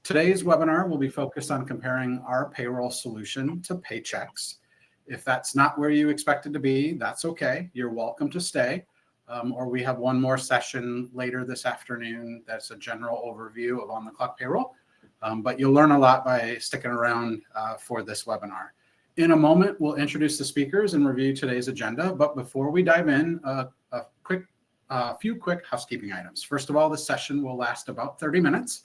Today's webinar will be focused on comparing our payroll solution to Paychex. If that's not where you expected to be, that's okay. You're welcome to stay. Or we have one more session later this afternoon that's a general overview of OnTheClock payroll. But you'll learn a lot by sticking around for this webinar. In a moment, we'll introduce the speakers and review today's agenda. But before we dive in, a few quick housekeeping items. First of all, this session will last about 30 minutes.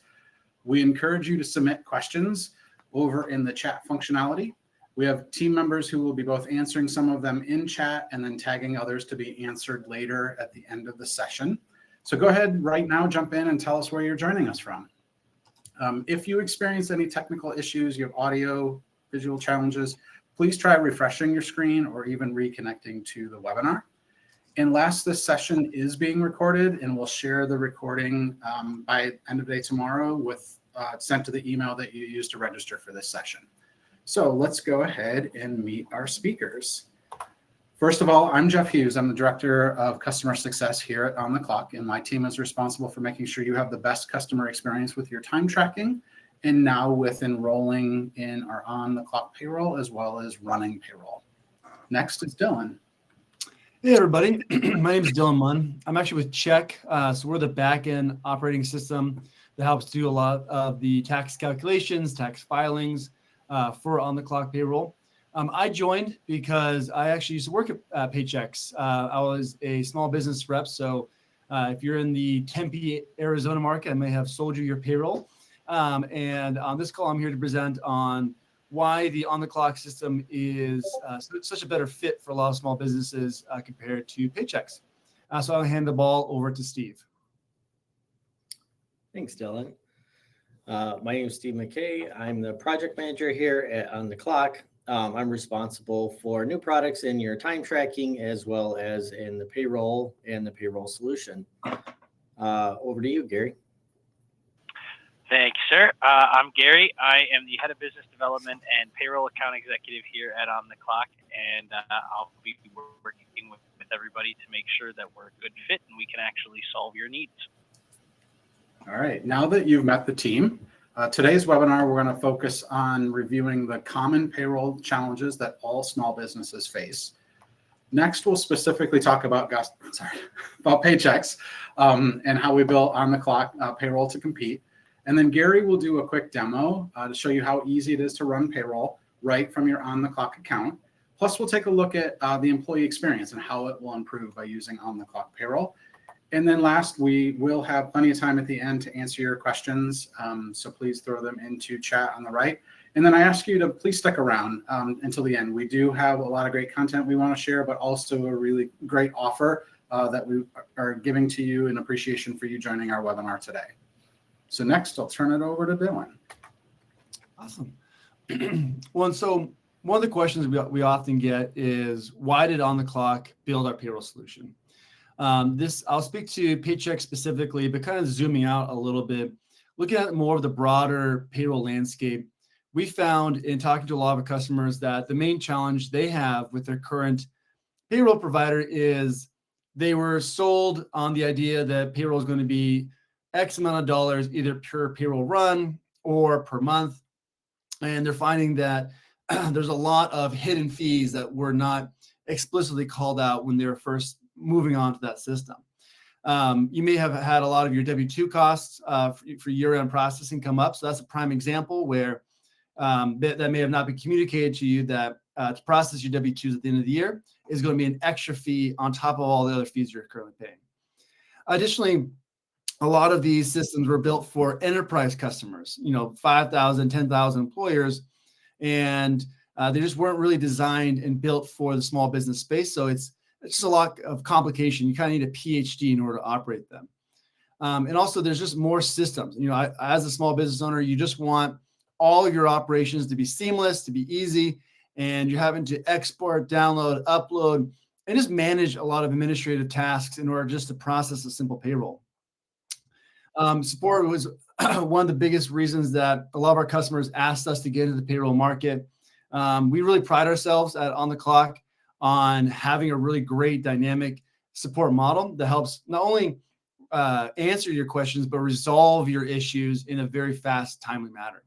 We encourage you to submit questions over in the chat functionality. We have team members who will be both answering some of them in chat and then tagging others to be answered later at the end of the session. So go ahead right now, jump in and tell us where you're joining us from. If you experience any technical issues, you have audio, visual challenges, please try refreshing your screen or even reconnecting to the webinar. And last, this session is being recorded, and we'll share the recording by end of day tomorrow with sent to the email that you used to register for this session. So let's go ahead and meet our speakers. First of all, I'm Jeff Hughes. I'm the Director of Customer Success here at OnTheClock, and my team is responsible for making sure you have the best customer experience with your time tracking, and now with enrolling in our OnTheClock payroll as well as running payroll. Next is Dylan. Hey, everybody. My name is Dylan Munn. I'm actually with Check. So we're the back-end operating system that helps do a lot of the tax calculations, tax filings for OnTheClock payroll. I joined because I actually used to work at Paychex. I was a small business rep. So if you're in the Tempe, Arizona market, I may have sold you your payroll. And on this call, I'm here to present on why the OnTheClock system is such a better fit for a lot of small businesses compared to Paychex. So I'll hand the ball over to Steve. Thanks, Dylan. My name is Steve McKay. I'm the project manager here at OnTheClock. I'm responsible for new products in your time tracking as well as in the payroll and the payroll solution. Over to you, Gary. Thanks, sir. I'm Gary. I am the head of business development and payroll account executive here at OnTheClock, and I'll be working with everybody to make sure that we're a good fit and we can actually solve your needs. All right. Now that you've met the team, today's webinar, we're going to focus on reviewing the common payroll challenges that all small businesses face. Next, we'll specifically talk about Paychex and how we built OnTheClock payroll to compete. And then Gary will do a quick demo to show you how easy it is to run payroll right from your OnTheClock account. Plus, we'll take a look at the employee experience and how it will improve by using OnTheClock payroll. And then last, we will have plenty of time at the end to answer your questions. So please throw them into chat on the right. And then I ask you to please stick around until the end. We do have a lot of great content we want to share, but also a really great offer that we are giving to you in appreciation for you joining our webinar today. So next, I'll turn it over to Dylan. Awesome. Well, and so one of the questions we often get is, why did OnTheClock build our payroll solution? I'll speak to Paychex specifically, but kind of zooming out a little bit, looking at more of the broader payroll landscape. We found in talking to a lot of our customers that the main challenge they have with their current payroll provider is they were sold on the idea that payroll is going to be X amount of dollars, either per payroll run or per month. And they're finding that there's a lot of hidden fees that were not explicitly called out when they were first moving on to that system. You may have had a lot of your W-2 costs for year-end processing come up. So that's a prime example where that may have not been communicated to you that to process your W-2s at the end of the year is going to be an extra fee on top of all the other fees you're currently paying. Additionally, a lot of these systems were built for enterprise customers, 5,000, 10,000 employers, and they just weren't really designed and built for the small business space. So it's just a lot of complication. You kind of need a PhD in order to operate them. And also there's just more systems. As a small business owner, you just want all of your operations to be seamless, to be easy, and you're having to export, download, upload, and just manage a lot of administrative tasks in order just to process a simple payroll. Support was one of the biggest reasons that a lot of our customers asked us to get into the payroll market. We really pride ourselves at OnTheClock on having a really great dynamic support model that helps not only answer your questions, but resolve your issues in a very fast, timely manner.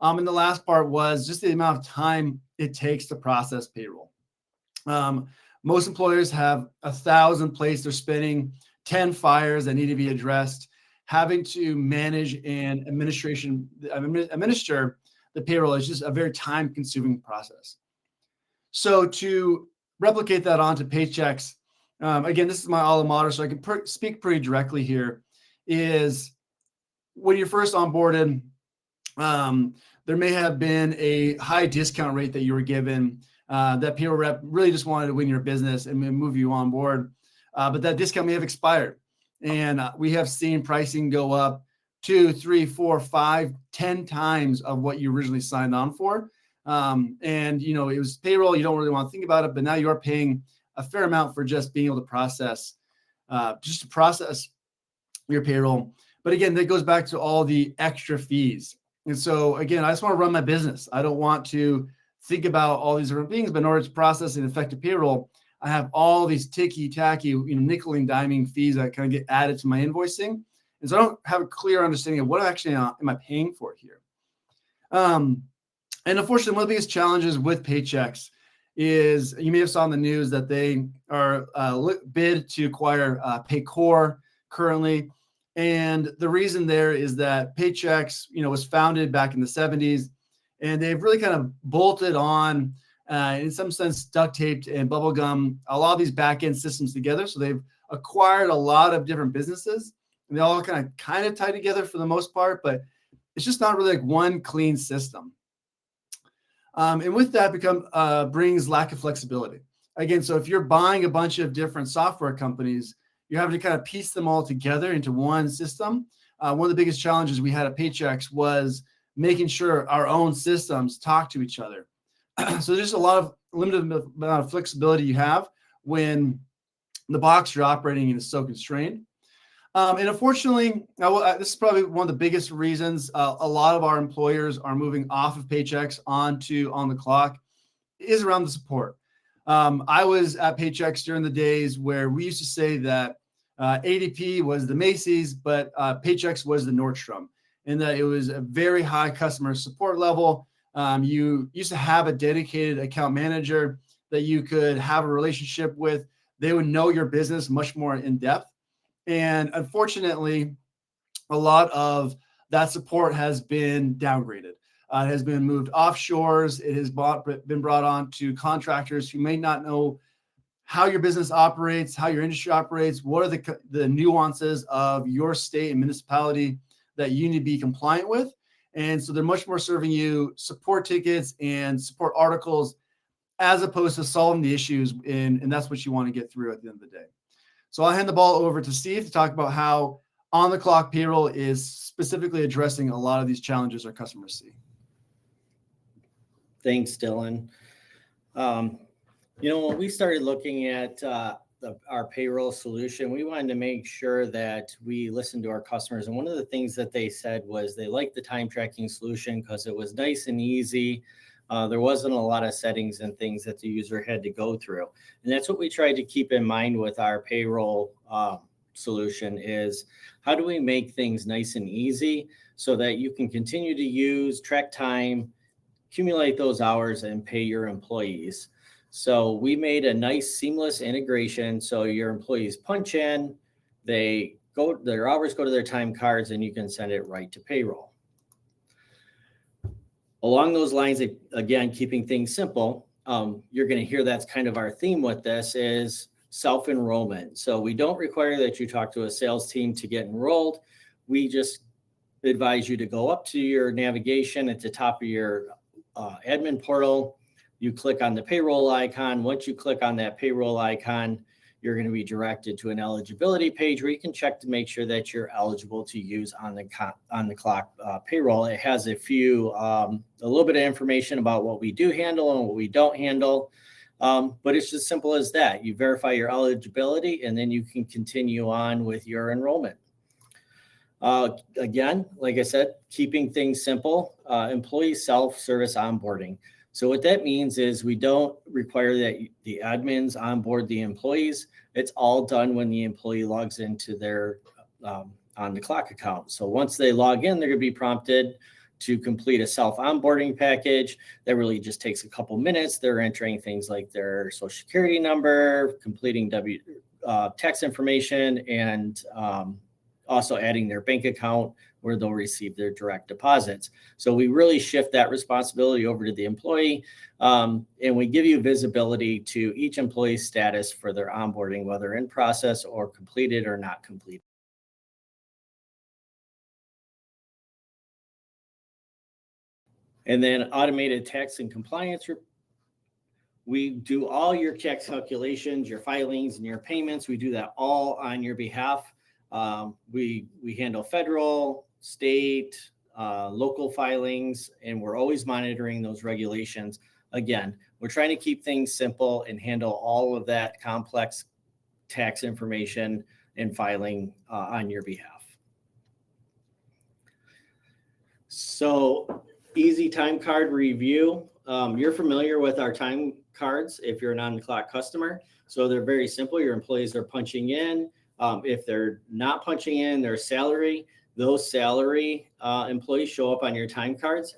And the last part was just the amount of time it takes to process payroll. Most employers have 1,000 plates they're spinning, 10 fires that need to be addressed. Having to manage and administer the payroll is just a very time-consuming process. So to replicate that onto Paychex, again, this is my alma mater, so I can speak pretty directly here, is when you're first onboarded, there may have been a high discount rate that you were given, that payroll rep really just wanted to win your business and move you on board. But that discount may have expired. And we have seen pricing go up 2, 3, 4, 5, 10 times of what you originally signed on for. And, you know, it was payroll. You don't really want to think about it, but now you are paying a fair amount for just being able to process your payroll. But again, that goes back to all the extra fees. And so again, I just want to run my business. I don't want to think about all these different things, but in order to process an effective payroll, I have all these ticky-tacky, nickel and diming fees that kind of get added to my invoicing. And so I don't have a clear understanding of what actually am I paying for here. And unfortunately, one of the biggest challenges with Paychex is, you may have saw in the news that they are bid to acquire Paycor currently. And the reason there is that Paychex, was founded back in the 70s, and they've really kind of bolted on, in some sense, duct taped and bubblegum a lot of these back-end systems together. So they've acquired a lot of different businesses, and they all kind of tie together for the most part, but it's just not really like one clean system. And with that brings lack of flexibility. Again, so if you're buying a bunch of different software companies, you're having to kind of piece them all together into one system. One of the biggest challenges we had at Paychex was making sure our own systems talk to each other. So there's a lot of limited amount of flexibility you have when the box you're operating in is so constrained. And unfortunately, this is probably one of the biggest reasons a lot of our employers are moving off of Paychex onto OnTheClock is around the support. I was at Paychex during the days where we used to say that ADP was the Macy's, but Paychex was the Nordstrom, and that it was a very high customer support level. You used to have a dedicated account manager that you could have a relationship with. They would know your business much more in depth. And unfortunately, a lot of that support has been downgraded. It has been moved offshores. It has been brought on to contractors who may not know how your business operates, how your industry operates, what are the nuances of your state and municipality that you need to be compliant with. And so they're much more serving you support tickets and support articles as opposed to solving the issues, and that's what you want to get through at the end of the day. So I'll hand the ball over to Steve to talk about how OnTheClock Payroll is specifically addressing a lot of these challenges our customers see. Thanks, Dylan. When we started looking at our payroll solution, we wanted to make sure that we listened to our customers. And one of the things that they said was they liked the time tracking solution because it was nice and easy. There wasn't a lot of settings and things that the user had to go through. And that's what we tried to keep in mind with our payroll solution is how do we make things nice and easy so that you can continue to use, track time, accumulate those hours, and pay your employees. So we made a nice seamless integration. So your employees punch in, their hours go to their time cards, and you can send it right to payroll. Along those lines, again, keeping things simple, you're going to hear that's kind of our theme with this is self-enrollment. So we don't require that you talk to a sales team to get enrolled. We just advise you to go up to your navigation at the top of your admin portal. You click on the payroll icon. Once you click on that payroll icon, you're going to be directed to an eligibility page where you can check to make sure that you're eligible to use OnTheClock payroll. It has a little bit of information about what we do handle and what we don't handle. But it's as simple as that. You verify your eligibility, and then you can continue on with your enrollment. Again, like I said, keeping things simple, employee self-service onboarding. So what that means is we don't require that the admins onboard the employees. It's all done when the employee logs into their OnTheClock account. So once they log in, they're going to be prompted to complete a self-onboarding package. That really just takes a couple minutes. They're entering things like their social security number, completing tax information, and also adding their bank account where they'll receive their direct deposits. So we really shift that responsibility over to the employee, and we give you visibility to each employee's status for their onboarding, whether in process or completed or not completed. And then automated tax and compliance. We do all your tax calculations, your filings, and your payments. We do that all on your behalf. We handle federal, state, local filings, and we're always monitoring those regulations. Again, we're trying to keep things simple and handle all of that complex tax information and filing on your behalf. So, easy time card review. You're familiar with our time cards if you're an OnTheClock customer. So they're very simple. Your employees are punching in. If they're not punching in their salary, those salary employees show up on your time cards.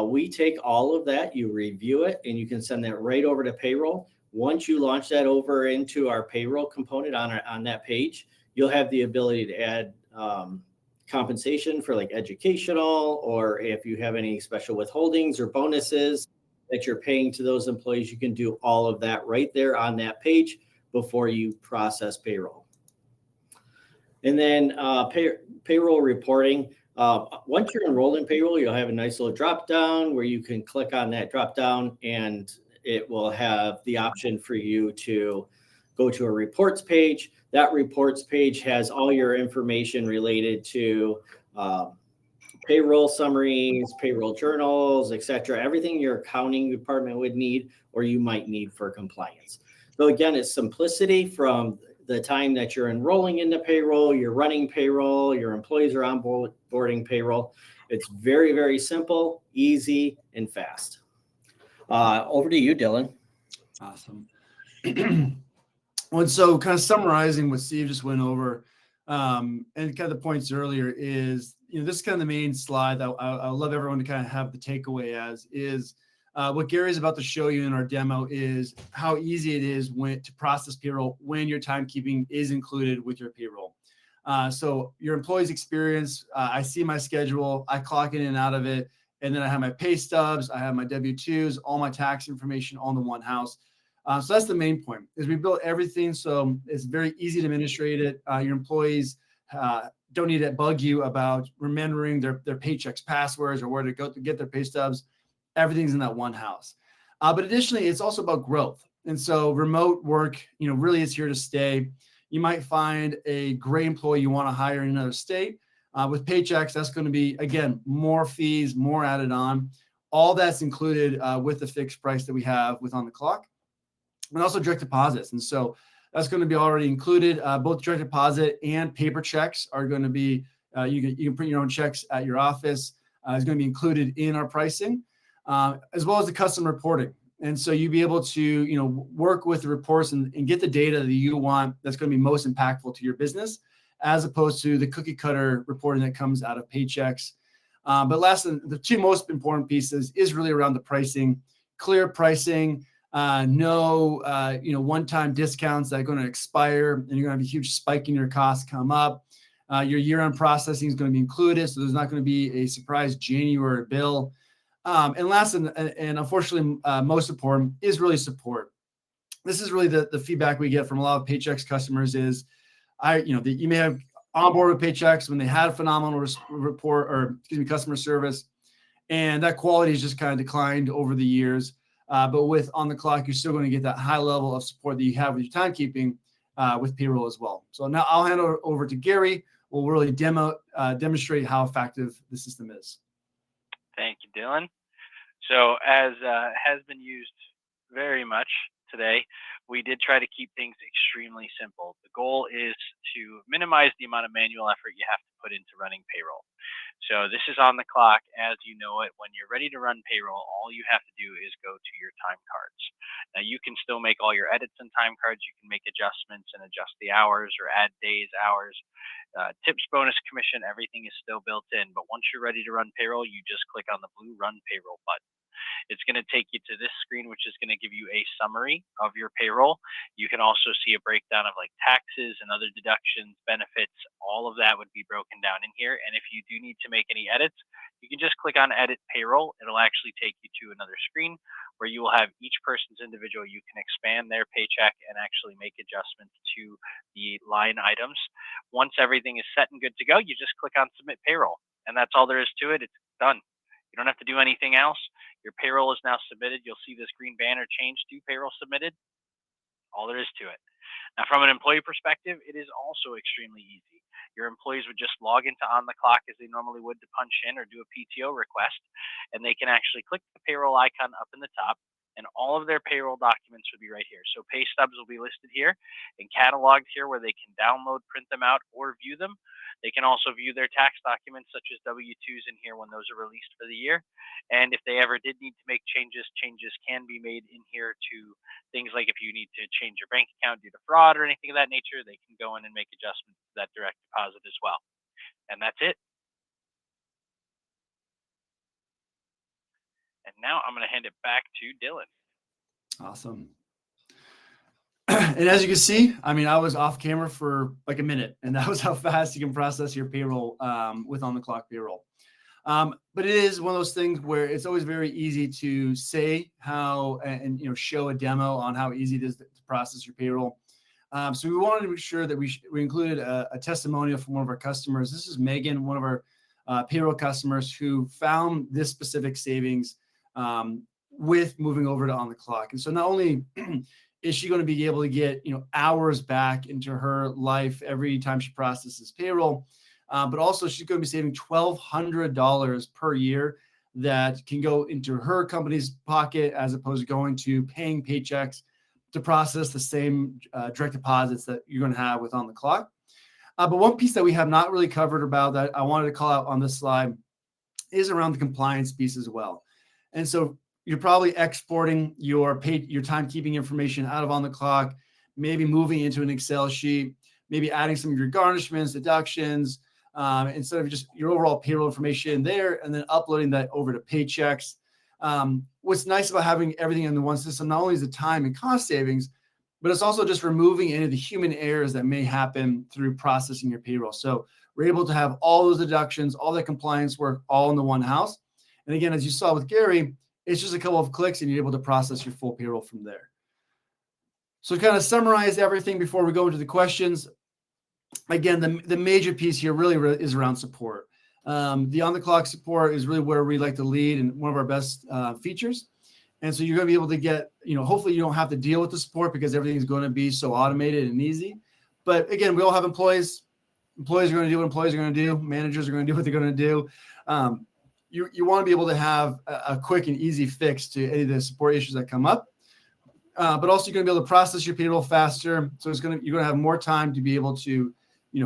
We take all of that, you review it, and you can send that right over to payroll. Once you launch that over into our payroll component on that page, you'll have the ability to add compensation for like educational, or if you have any special withholdings or bonuses that you're paying to those employees, you can do all of that right there on that page before you process payroll. And then payroll reporting. Once you're enrolled in payroll, you'll have a nice little drop down where you can click on that drop down, and it will have the option for you to go to a reports page. That reports page has all your information related to payroll summaries, payroll journals, etc. Everything your accounting department would need or you might need for compliance. So again, it's simplicity from the time that you're enrolling into payroll, you're running payroll, your employees are onboarding payroll. It's very, very simple, easy, and fast. Over to you, Dylan. Awesome. And so kind of summarizing what Steve just went over, and kind of the points earlier is, this is kind of the main slide that I love everyone to kind of have the takeaway as is what Gary's about to show you in our demo is how easy it is to process payroll when your timekeeping is included with your payroll. So your employees experience, I see my schedule, I clock in and out of it, and then I have my pay stubs, I have my W-2s, all my tax information all in the one house. So that's the main point, is we built everything so it's very easy to administrate it. Your employees don't need to bug you about remembering their Paychex passwords or where to go to get their pay stubs. Everything's in that one house. But additionally, it's also about growth. And so remote work, really is here to stay. You might find a great employee you want to hire in another state. With Paychex, that's going to be, again, more fees, more added on. All that's included with the fixed price that we have with OnTheClock. And also direct deposits. And so that's going to be already included. Both direct deposit and paper checks are going to be, you can print your own checks at your office. It's going to be included in our pricing, as well as the custom reporting. And so you'll be able to, work with the reports and get the data that you want that's going to be most impactful to your business, as opposed to the cookie cutter reporting that comes out of Paychex. But last, the two most important pieces is really around the pricing, clear pricing. No, one-time discounts that are going to expire, and you're going to have a huge spike in your costs come up. Your year-end processing is going to be included, so there's not going to be a surprise January bill. And last, and unfortunately most important, is really support. This is really the feedback we get from a lot of Paychex customers is, you may have onboarded Paychex when they had a phenomenal customer service, and that quality has just kind of declined over the years. But with OnTheClock, you're still going to get that high level of support that you have with your timekeeping with payroll as well. So now I'll hand it over to Gary. We'll really demonstrate how effective the system is. Thank you, Dylan. So as has been used very much today, we did try to keep things extremely simple. The goal is to minimize the amount of manual effort you have to put into running payroll. So this is on the clock as you know it. When you're ready to run payroll, all you have to do is go to your time cards. Now you can still make all your edits in time cards. You can make adjustments and adjust the hours or add days, hours, tips, bonus, commission. Everything is still built in. But once you're ready to run payroll, you just click on the blue Run Payroll button. It's going to take you to this screen, which is going to give you a summary of your payroll. You can also see a breakdown of like taxes and other deductions, benefits. All of that would be broken down in here. And if you do need to make any edits, you can just click on Edit Payroll. It'll actually take you to another screen where you will have each person's individual. You can expand their paycheck and actually make adjustments to the line items. Once everything is set and good to go, you just click on Submit Payroll. And that's all there is to it. It's done. You don't have to do anything else. Your payroll is now submitted. You'll see this green banner change to payroll submitted. All there is to it. Now, from an employee perspective, it is also extremely easy. Your employees would just log into OnTheClock as they normally would to punch in or do a PTO request, and they can actually click the payroll icon up in the top, and all of their payroll documents would be right here. So pay stubs will be listed here and cataloged here where they can download, print them out, or view them. They can also view their tax documents such as W-2s in here when those are released for the year. And if they ever did need to make changes, changes can be made in here to things like if you need to change your bank account due to fraud or anything of that nature, they can go in and make adjustments to that direct deposit as well. And that's it. And now I'm going to hand it back to Dylan. Awesome. And as you can see, I mean, I was off camera for like a minute, and that was how fast you can process your payroll with OnTheClock Payroll. But it is one of those things where it's always very easy to say how and show a demo on how easy it is to process your payroll. So we wanted to make sure that we included a testimonial from one of our customers. This is Megan, one of our payroll customers who found this specific savings with moving over to OnTheClock. And so not only is she going to be able to get hours back into her life every time she processes payroll, but also she's going to be saving $1,200 per year that can go into her company's pocket as opposed to going to paying Paychex to process the same direct deposits that you're going to have with OnTheClock. But one piece that we have not really covered about that I wanted to call out on this slide is around the compliance piece as well. And so you're probably exporting your timekeeping information out of OnTheClock, maybe moving into an Excel sheet, maybe adding some of your garnishments, deductions, instead of just your overall payroll information there, and then uploading that over to Paychex. What's nice about having everything in the one system, not only is the time and cost savings, but it's also just removing any of the human errors that may happen through processing your payroll. So we're able to have all those deductions, all that compliance work, all in the one house. And again, as you saw with Gary, it's just a couple of clicks and you're able to process your full payroll from there. So to kind of summarize everything before we go into the questions, again, the major piece here really is around support. The OnTheClock support is really where we like to lead and one of our best features. And so you're going to be able to get, hopefully you don't have to deal with the support because everything's going to be so automated and easy. But again, we all have employees. Employees are going to do what employees are going to do. Managers are going to do what they're going to do. You want to be able to have a quick and easy fix to any of the support issues that come up. But also you're going to be able to process your payroll faster. So you're going to have more time to be able to,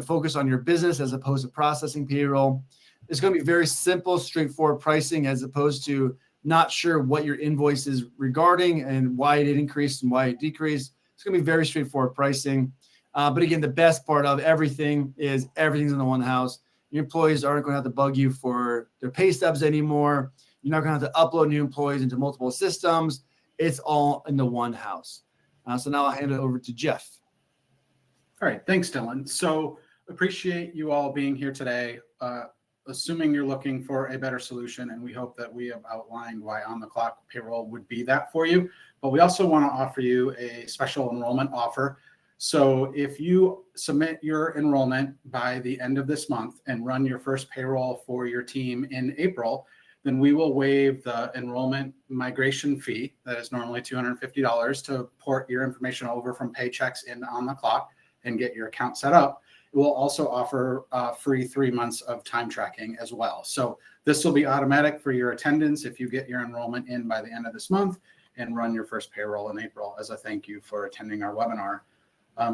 focus on your business as opposed to processing payroll. It's going to be very simple, straightforward pricing as opposed to not sure what your invoice is regarding and why it increased and why it decreased. It's going to be very straightforward pricing. But again, the best part of everything is everything's in the one house. Your employees aren't going to have to bug you for their pay stubs anymore. You're not going to have to upload new employees into multiple systems. It's all in the one house. So now I'll hand it over to Jeff. All right. Thanks, Dylan. So appreciate you all being here today. Assuming you're looking for a better solution, and we hope that we have outlined why OnTheClock Payroll would be that for you. But we also want to offer you a special enrollment offer. So if you submit your enrollment by the end of this month and run your first payroll for your team in April, then we will waive the enrollment migration fee that is normally $250 to port your information over from Paychex into OnTheClock and get your account set up. It will also offer free 3 months of time tracking as well. So this will be automatic for your attendance if you get your enrollment in by the end of this month. and run your first payroll in April as a thank you for attending our webinar.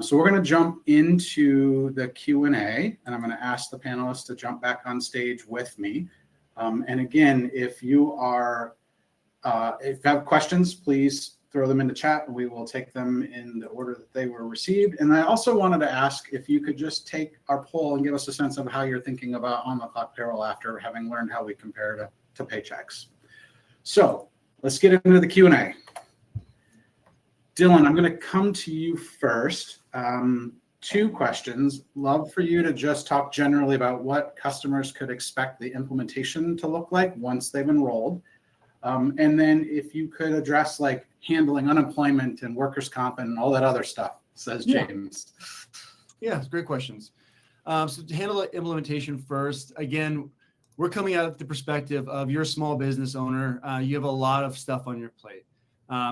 So we're going to jump into the Q&A, and I'm going to ask the panelists to jump back on stage with me. And again, if you have questions, please throw them in the chat. We will take them in the order that they were received. And I also wanted to ask if you could just take our poll and give us a sense of how you're thinking about on-the-clock payroll after having learned how we compare to Paychex. So let's get into the Q&A. Dylan, I'm going to come to you first. 2 questions. Love for you to just talk generally about what customers could expect the implementation to look like once they've enrolled. And then if you could address like handling unemployment and workers' comp and all that other stuff, says James. Yeah, it's great questions. So to handle the implementation first, again, we're coming out of the perspective of you're a small business owner. You have a lot of stuff on your plate.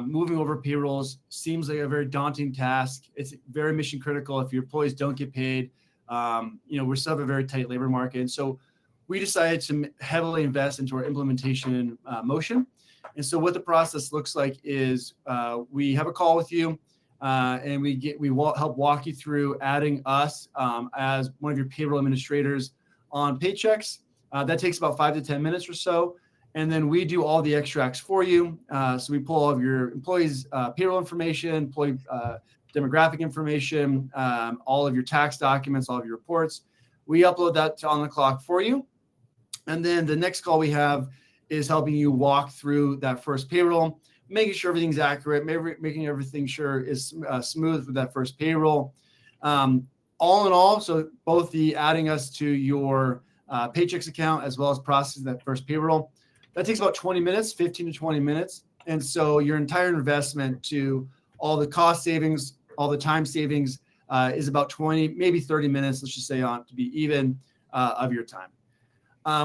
Moving over payrolls seems like a very daunting task. It's very mission critical. If your employees don't get paid, we still have a very tight labor market. And so we decided to heavily invest into our implementation motion. And so what the process looks like is we have a call with you and we help walk you through adding us as one of your payroll administrators on Paychex. That takes about 5 to 10 minutes or so. And then we do all the extracts for you. So we pull all of your employees' payroll information, employee demographic information, all of your tax documents, all of your reports. We upload that to OnTheClock for you. And then the next call we have is helping you walk through that first payroll, making sure everything's accurate, making everything sure is smooth with that first payroll. All in all, so both the adding us to your Paychex account as well as processing that first payroll, that takes about 20 minutes, 15 to 20 minutes. And so your entire investment to all the cost savings, all the time savings is about 20, maybe 30 minutes, let's just say on to be even of your time.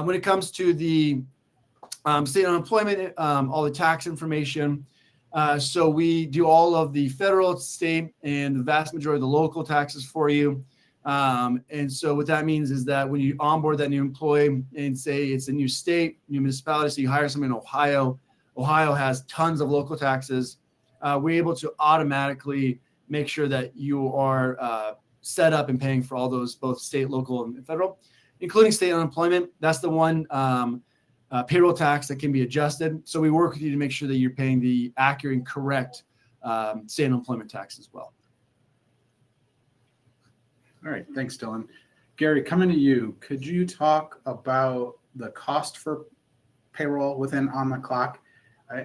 When it comes to the state unemployment, all the tax information, so we do all of the federal, state, and the vast majority of the local taxes for you. And so what that means is that when you onboard that new employee and say it's a new state, new municipality, so you hire someone in Ohio, Ohio has tons of local taxes. We're able to automatically make sure that you are set up and paying for all those, both state, local, and federal, including state unemployment. That's the one payroll tax that can be adjusted. So we work with you to make sure that you're paying the accurate and correct state unemployment tax as well. All right, thanks, Dylan. Gary, coming to you, could you talk about the cost for payroll within OnTheClock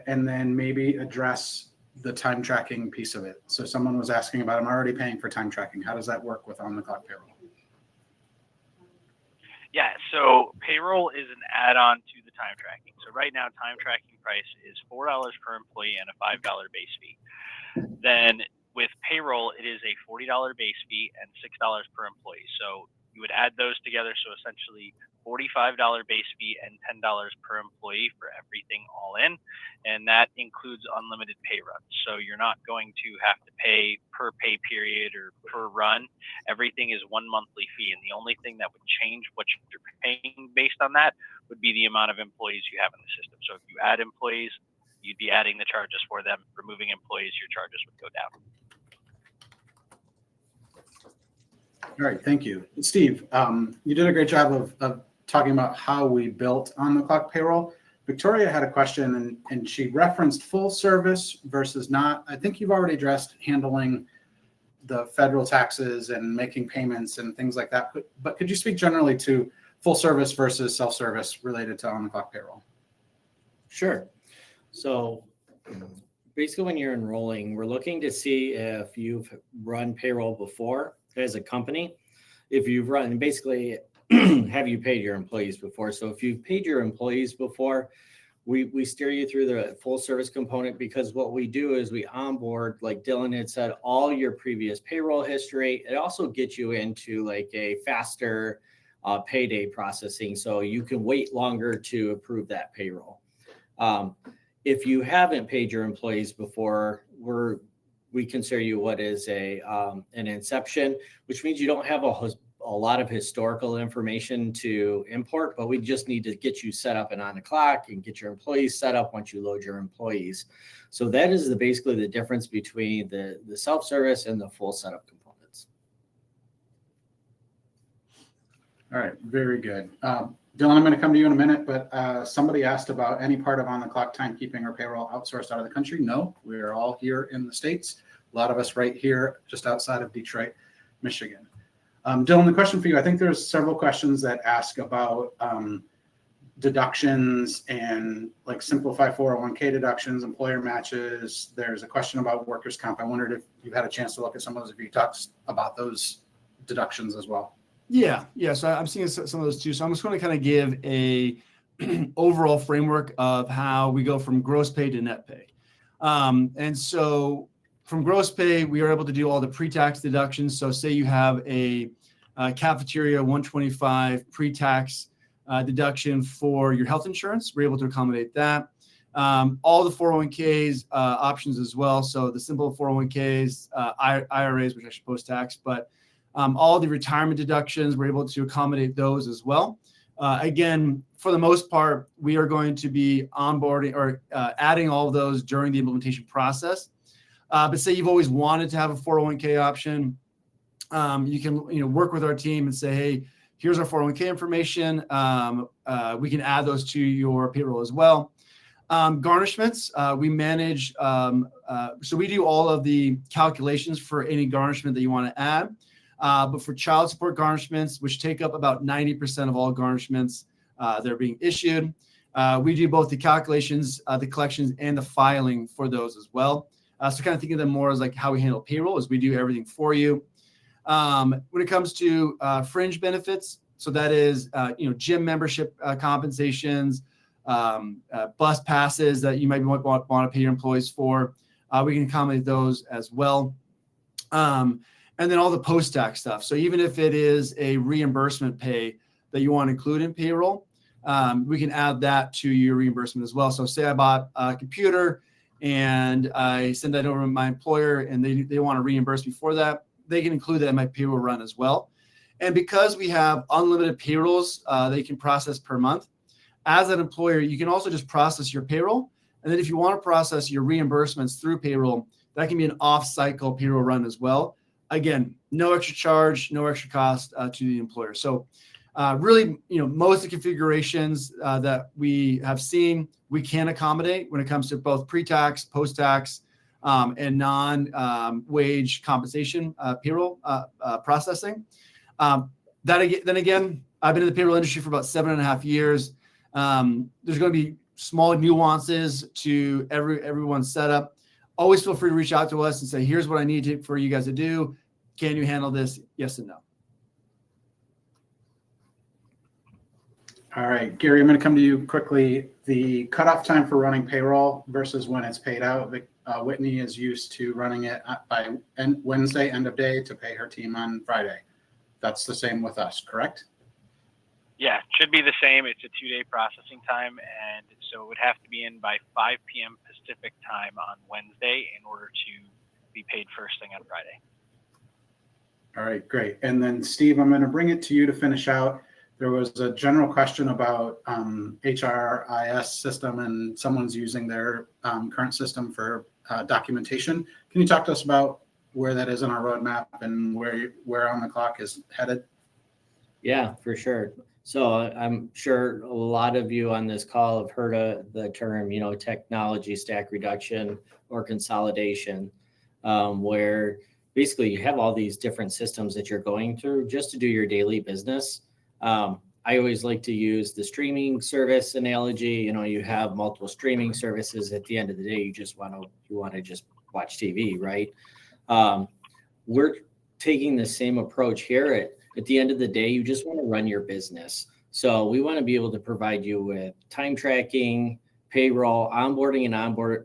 and then maybe address the time tracking piece of it? So someone was asking about, I'm already paying for time tracking. How does that work with OnTheClock payroll? Yeah, so payroll is an add-on to the time tracking. So right now, time tracking price is $4 per employee and a $5 base fee. Then with payroll, it is a $40 base fee and $6 per employee. So you would add those together. So essentially $45 base fee and $10 per employee for everything all in. And that includes unlimited pay runs. So you're not going to have to pay per pay period or per run. Everything is one monthly fee. And the only thing that would change what you're paying based on that would be the amount of employees you have in the system. So if you add employees, you'd be adding the charges for them. Removing employees, your charges would go down. All right, thank you. Steve, you did a great job of talking about how we built OnTheClock payroll. Victoria had a question and she referenced full service versus not. I think you've already addressed handling the federal taxes and making payments and things like that. But could you speak generally to full service versus self-service related to OnTheClock payroll? Sure. So basically when you're enrolling, we're looking to see if you've run payroll before as a company. If you've run, basically, have you paid your employees before? So if you've paid your employees before, we steer you through the full service component, because what we do is we onboard, like Dylan had said, all your previous payroll history. It also gets you into like a faster payday processing, so you can wait longer to approve that payroll. If you haven't paid your employees before, we consider you what is an inception, which means you don't have a a lot of historical information to import, but we just need to get you set up and on the clock and get your employees set up once you load your employees. So that is basically the difference between the self-service and the full setup components. All right, very good. Dylan, I'm going to come to you in a minute, but somebody asked about any part of on-the-clock timekeeping or payroll outsourced out of the country. No, we are all here in the States. A lot of us right here just outside of Detroit, Michigan. Dylan, the question for you, I think there's several questions that ask about deductions and like simplify 401k deductions, employer matches. There's a question about workers' comp. I wondered if you had a chance to look at some of those, if you talked about those deductions as well. Yeah. So I'm seeing some of those too. So I'm just going to kind of give a overall framework of how we go from gross pay to net pay. And so from gross pay, we are able to do all the pre-tax deductions. So say you have a cafeteria 125 pre-tax deduction for your health insurance, we're able to accommodate that. All the 401ks options as well. So the simple 401ks, IRAs, which I should post-tax, but all the retirement deductions, we're able to accommodate those as well. Again, for the most part, we are going to be onboarding or adding all of those during the implementation process. But say you've always wanted to have a 401k option, you can work with our team and say, hey, here's our 401k information. We can add those to your payroll as well. Garnishments, we manage. So we do all of the calculations for any garnishment that you want to add. But for child support garnishments, which take up about 90% of all garnishments that are being issued, we do both the calculations, the collections, and the filing for those as well. So kind of think of them more as like how we handle payroll, is we do everything for you. When it comes to fringe benefits, so that is gym membership compensations, bus passes that you might want to pay your employees for, we can accommodate those as well. And then all the post-tax stuff. So even if it is a reimbursement pay that you want to include in payroll, we can add that to your reimbursement as well. So say I bought a computer and I send that over to my employer and they want to reimburse me for that, they can include that in my payroll run as well. And because we have unlimited payrolls they can process per month, as an employer, you can also just process your payroll. And then if you want to process your reimbursements through payroll, that can be an off-cycle payroll run as well. Again, no extra charge, no extra cost to the employer. So really, most of the configurations that we have seen, we can accommodate when it comes to both pre-tax, post-tax, and non-wage compensation payroll processing. Then again, I've been in the payroll industry for about 7.5 years. There's going to be small nuances to everyone's setup. Always feel free to reach out to us and say, here's what I need for you guys to do. Can you handle this? Yes and no. All right, Gary, I'm going to come to you quickly. The cutoff time for running payroll versus when it's paid out. Whitney is used to running it by Wednesday, end of day, to pay her team on Friday. That's the same with us, correct? Yeah, it should be the same. It's a 2-day processing time, and so it would have to be in by 5 p.m. Pacific time on Wednesday in order to be paid first thing on Friday. All right, great. And then, Steve, I'm going to bring it to you to finish out. There was a general question about HRIS system, and someone's using their current system for documentation. Can you talk to us about where that is in our roadmap and where OnTheClock is headed? Yeah, for sure. So I'm sure a lot of you on this call have heard of the term, technology stack reduction or consolidation, where basically you have all these different systems that you're going through just to do your daily business. I always like to use the streaming service analogy. You have multiple streaming services. At the end of the day, you want to just watch TV, right? We're taking the same approach here. At the end of the day, you just want to run your business. So we want to be able to provide you with time tracking, payroll, onboarding and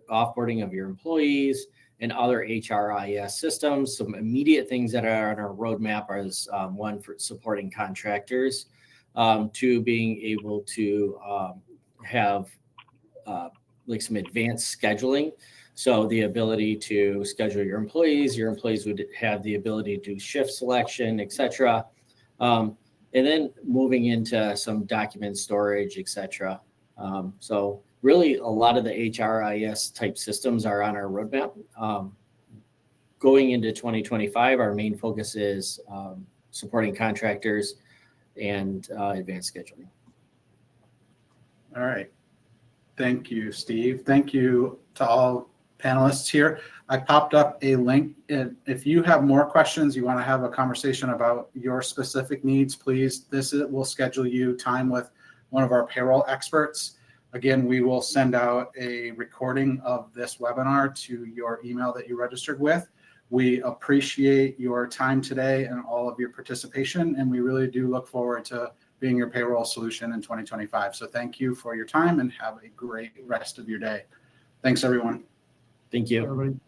offboarding of your employees, and other HRIS systems. Some immediate things that are on our roadmap is one, for supporting contractors, two, being able to have like some advanced scheduling. So the ability to schedule your employees would have the ability to do shift selection, et cetera. And then moving into some document storage, etc. So really a lot of the HRIS type systems are on our roadmap. Going into 2025, our main focus is supporting contractors and advanced scheduling. All right. Thank you, Steve. Thank you to all panelists here. I popped up a link. If you have more questions, you want to have a conversation about your specific needs, please, will schedule you time with one of our payroll experts. Again, we will send out a recording of this webinar to your email that you registered with. We appreciate your time today and all of your participation, and we really do look forward to being your payroll solution in 2025. So thank you for your time and have a great rest of your day. Thanks, everyone. Thank you. Everybody.